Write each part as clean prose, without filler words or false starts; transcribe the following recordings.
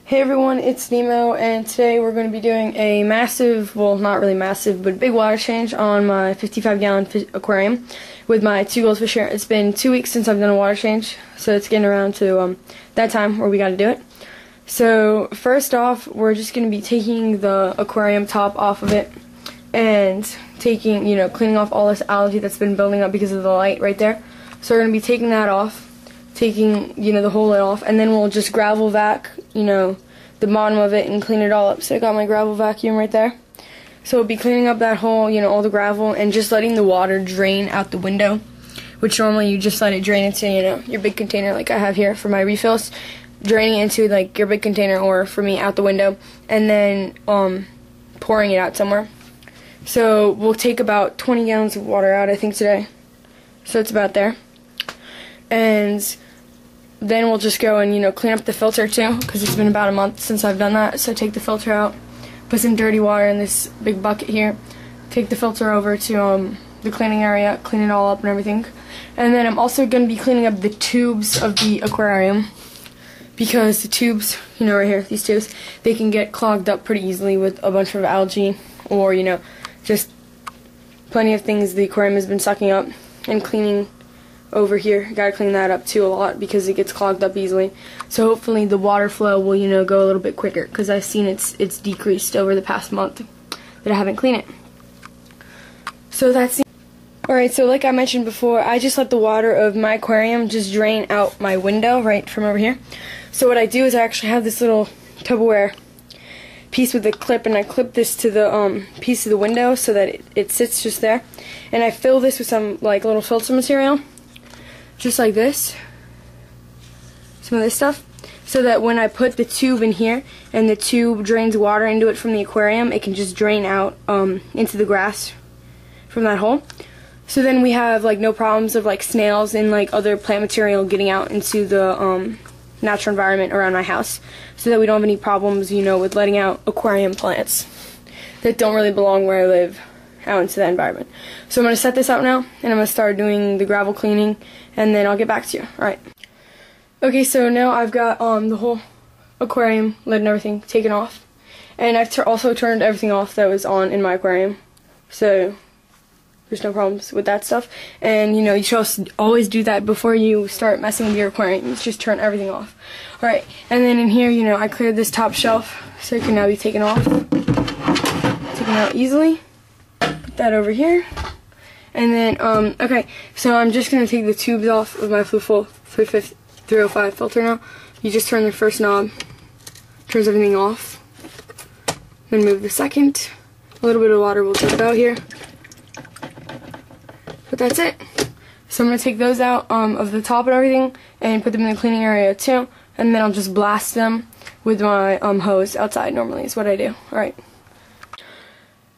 Hey everyone, it's Nemo, and today we're going to be doing a massive, well not really massive, but big water change on my 55-gallon aquarium with my 2 goldfish here. It's been 2 weeks since I've done a water change, so it's getting around to that time where we got to do it. So first off, we're just going to be taking the aquarium top off of it and taking, cleaning off all this algae that's been building up because of the light right there. So we're going to be taking that off. Taking, the whole lid off, and then we'll just gravel vac, the bottom of it and clean it all up. So I got my gravel vacuum right there. So we'll be cleaning up that whole, all the gravel and just letting the water drain out the window, which normally you just let it drain into, your big container like I have here for my refills, draining into like your big container or for me out the window, and then pouring it out somewhere. So we'll take about 20 gallons of water out, I think, today. So it's about there. And then we'll just go and, clean up the filter too, because it's been about a month since I've done that. So take the filter out, put some dirty water in this big bucket here, take the filter over to the cleaning area, clean it all up and everything. And then I'm also going to be cleaning up the tubes of the aquarium, because the tubes, right here, these tubes, they can get clogged up pretty easily with a bunch of algae or, just plenty of things the aquarium has been sucking up. And cleaning over here, gotta clean that up too a lot because it gets clogged up easily. So hopefully the water flow will, go a little bit quicker, because I've seen it's decreased over the past month that I haven't cleaned it. So that's alright. So like I mentioned before, I just let the water of my aquarium just drain out my window right from over here. So what I do is I actually have this little Tupperware piece with a clip, and I clip this to the piece of the window so that it sits just there, and I fill this with some like little filter material, just like this, some of this stuff, so that when I put the tube in here and the tube drains water into it from the aquarium, it can just drain out into the grass from that hole. So then we have like no problems of like snails and like other plant material getting out into the natural environment around my house, so that we don't have any problems, with letting out aquarium plants that don't really belong where I live out into that environment. So I'm going to set this out now, and I'm going to start doing the gravel cleaning, and then I'll get back to you. Alright. Okay, so now I've got the whole aquarium lid and everything taken off, and I've also turned everything off that was on in my aquarium, so there's no problems with that stuff. And you should always do that before you start messing with your aquarium. You just turn everything off. Alright, and then in here, I cleared this top shelf, so it can now be taken off, taken out easily. Put that over here. And then, okay, so I'm just going to take the tubes off of my Fluful 305 filter now. You just turn the first knob, turns everything off, then move the second. A little bit of water will drip out here. But that's it. So I'm going to take those out of the top and everything and put them in the cleaning area too. And then I'll just blast them with my hose outside normally is what I do. Alright.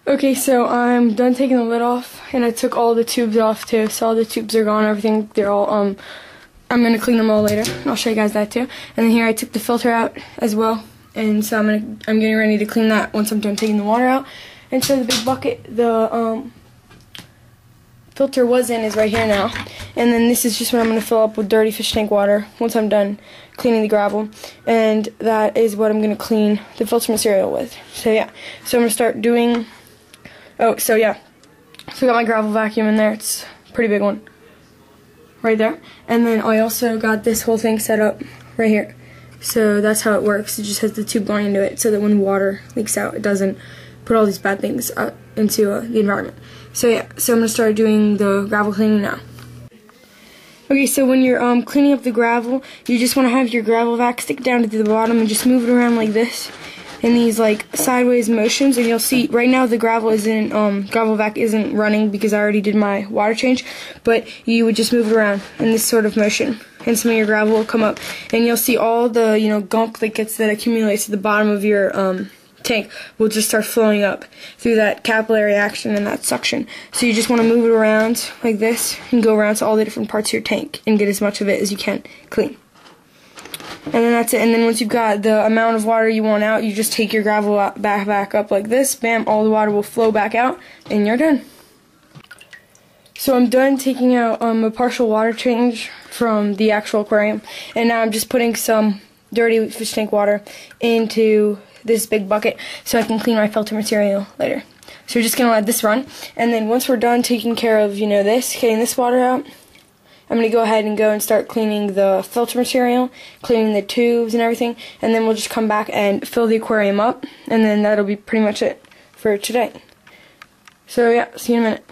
Okay, so I'm done taking the lid off, and I took all the tubes off too, so all the tubes are gone, everything, they're all, I'm going to clean them all later, and I'll show you guys that too. And then here I took the filter out as well, and so I'm getting ready to clean that once I'm done taking the water out. And so the big bucket the filter was in is right here now, and then this is just what I'm going to fill up with dirty fish tank water once I'm done cleaning the gravel, and that is what I'm going to clean the filter material with. So yeah, so I'm going to start doing... Oh, so yeah, so I got my gravel vacuum in there. It's a pretty big one right there, and then I also got this whole thing set up right here. So that's how it works. It just has the tube going into it so that when water leaks out, it doesn't put all these bad things into the environment. So yeah, so I'm going to start doing the gravel cleaning now. Okay, so when you're cleaning up the gravel, you just want to have your gravel vac stick down to the bottom and just move it around like this in these like sideways motions, and you'll see right now the gravel vac isn't running because I already did my water change, but you would just move it around in this sort of motion, and some of your gravel will come up, and you'll see all the gunk that accumulates at the bottom of your tank will just start flowing up through that capillary action and that suction. So you just want to move it around like this and go around to all the different parts of your tank and get as much of it as you can clean. And then that's it. And then once you've got the amount of water you want out, you just take your gravel back up like this. Bam, all the water will flow back out, and you're done. So I'm done taking out a partial water change from the actual aquarium, and now I'm just putting some dirty fish tank water into this big bucket so I can clean my filter material later. So we're just going to let this run, and then once we're done taking care of, this, getting this water out, I'm going to go ahead and start cleaning the filter material, cleaning the tubes and everything, and then we'll just come back and fill the aquarium up, and then that'll be pretty much it for today. So yeah, see you in a minute.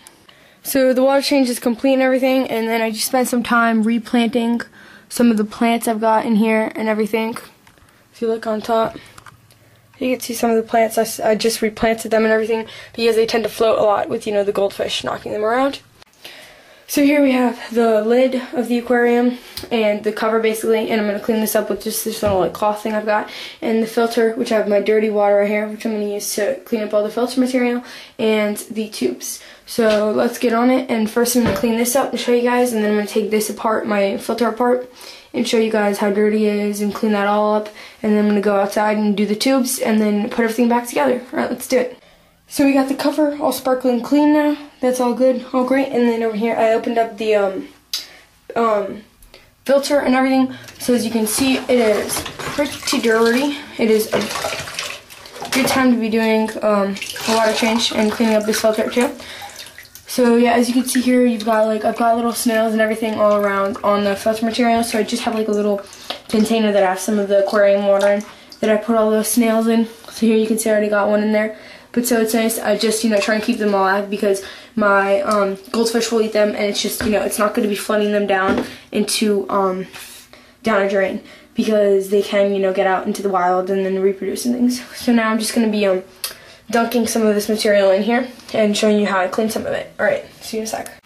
So the water change is complete and everything, and then I just spent some time replanting some of the plants I've got in here and everything. If you look on top, you can see some of the plants. I just replanted them and everything because they tend to float a lot with, the goldfish knocking them around. So here we have the lid of the aquarium and the cover basically, and I'm going to clean this up with just this little cloth thing I've got, and the filter, which I have my dirty water right here, which I'm going to use to clean up all the filter material, and the tubes. So let's get on it, and first I'm going to clean this up and show you guys, and then I'm going to take this apart, my filter apart, and show you guys how dirty it is and clean that all up, and then I'm going to go outside and do the tubes and then put everything back together. Alright, let's do it. So we got the cover all sparkling clean now. That's all good, all great. And then over here I opened up the filter and everything. So as you can see, it is pretty dirty. It is a good time to be doing a water change and cleaning up this filter too. So yeah, as you can see here, I've got little snails and everything all around on the filter material. So I just have like a little container that I have some of the aquarium water in that I put all those snails in. So here you can see I already got one in there. But so it's nice, I just, try and keep them alive because my goldfish will eat them, and it's just, it's not going to be flooding them down into, down a drain because they can, get out into the wild and then reproduce and things. So now I'm just going to be dunking some of this material in here and showing you how I clean some of it. Alright, see you in a sec.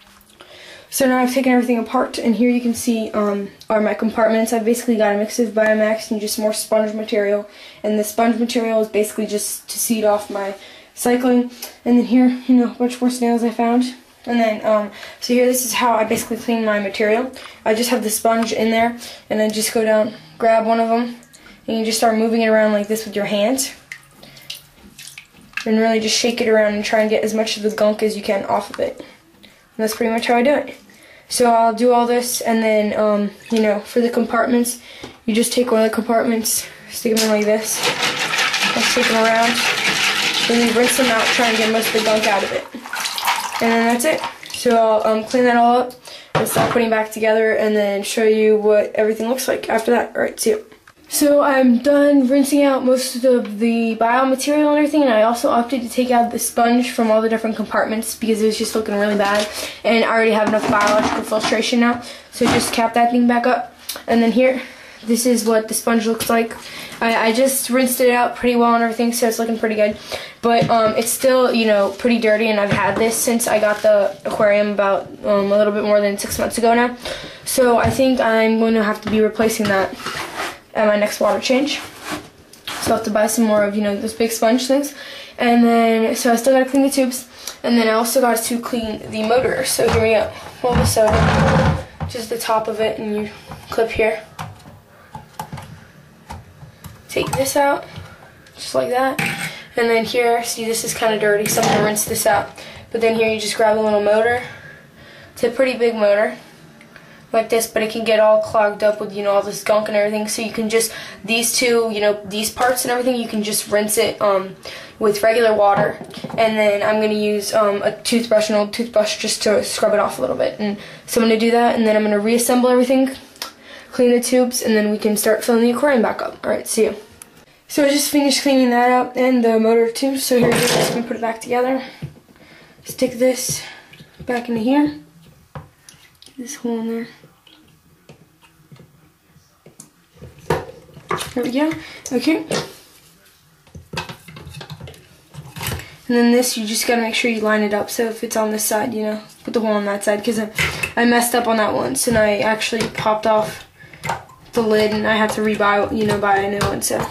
So now I've taken everything apart, and here you can see are my compartments. I've basically got a mix of Biomax and just more sponge material, and the sponge material is basically just to seed off my cycling. And then here, a bunch more snails I found. And then, so here, this is how I basically clean my material. I just have the sponge in there, and then just go down, grab one of them, and you just start moving it around like this with your hands. And really just shake it around and try and get as much of the gunk as you can off of it. And that's pretty much how I do it. So I'll do all this, and then, for the compartments, you just take one of the compartments, stick them in like this, and take them around. Then you rinse them out, try and get most of the gunk out of it. And then that's it. So I'll clean that all up and start putting it back together, and then show you what everything looks like after that. Alright, see you. So I'm done rinsing out most of the biomaterial and everything, and I also opted to take out the sponge from all the different compartments because it was just looking really bad, and I already have enough biological filtration now. So just cap that thing back up, and then here, this is what the sponge looks like. I just rinsed it out pretty well and everything, so it's looking pretty good. But it's still, pretty dirty, and I've had this since I got the aquarium about a little bit more than 6 months ago now. So I think I'm going to have to be replacing that at my next water change. So I'll have to buy some more of, those big sponge things. And then, so I still got to clean the tubes, and then I also got to clean the motor. So here we go. Pull this over, just the top of it, and you clip here. Take this out, just like that. And then here, see, this is kind of dirty, so I'm going to rinse this out. But then here you just grab a little motor. It's a pretty big motor, like this, but it can get all clogged up with, all this gunk and everything. So you can just, these two, these parts and everything, you can just rinse it with regular water. And then I'm going to use a toothbrush, an old toothbrush, just to scrub it off a little bit. And so I'm going to do that, and then I'm going to reassemble everything, clean the tubes, and then we can start filling the aquarium back up. Alright, see you. So I just finished cleaning that up and the motor too. So here it is, just going to put it back together. Stick this back into here. This hole in there. There we go. Okay. And then this, you just gotta make sure you line it up. So if it's on this side, put the hole on that side, because I messed up on that once, and I actually popped off the lid, and I had to buy a new one. So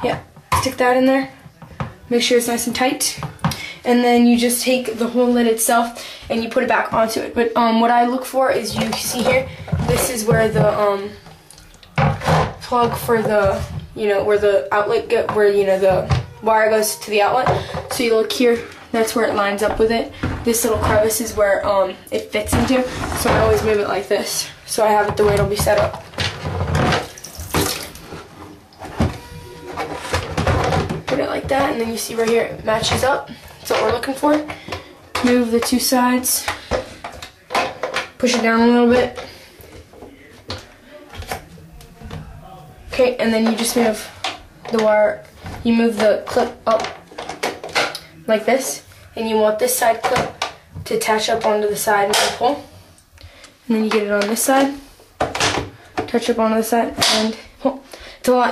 yeah, stick that in there. Make sure it's nice and tight. And then you just take the whole lid itself and you put it back onto it. But what I look for is, you see here, this is where the plug for the, where the outlet where the wire goes to the outlet. So you look here, that's where it lines up with it. This little crevice is where it fits into. So I always move it like this, so I have it the way it'll be set up. like that, and then you see right here it matches up. That's what we're looking for. Move the two sides, push it down a little bit. Okay, and then you just move the wire, you move the clip up like this, and you want this side clip to attach up onto the side and pull. And then you get it on this side, touch up onto the side, and pull. It's a lot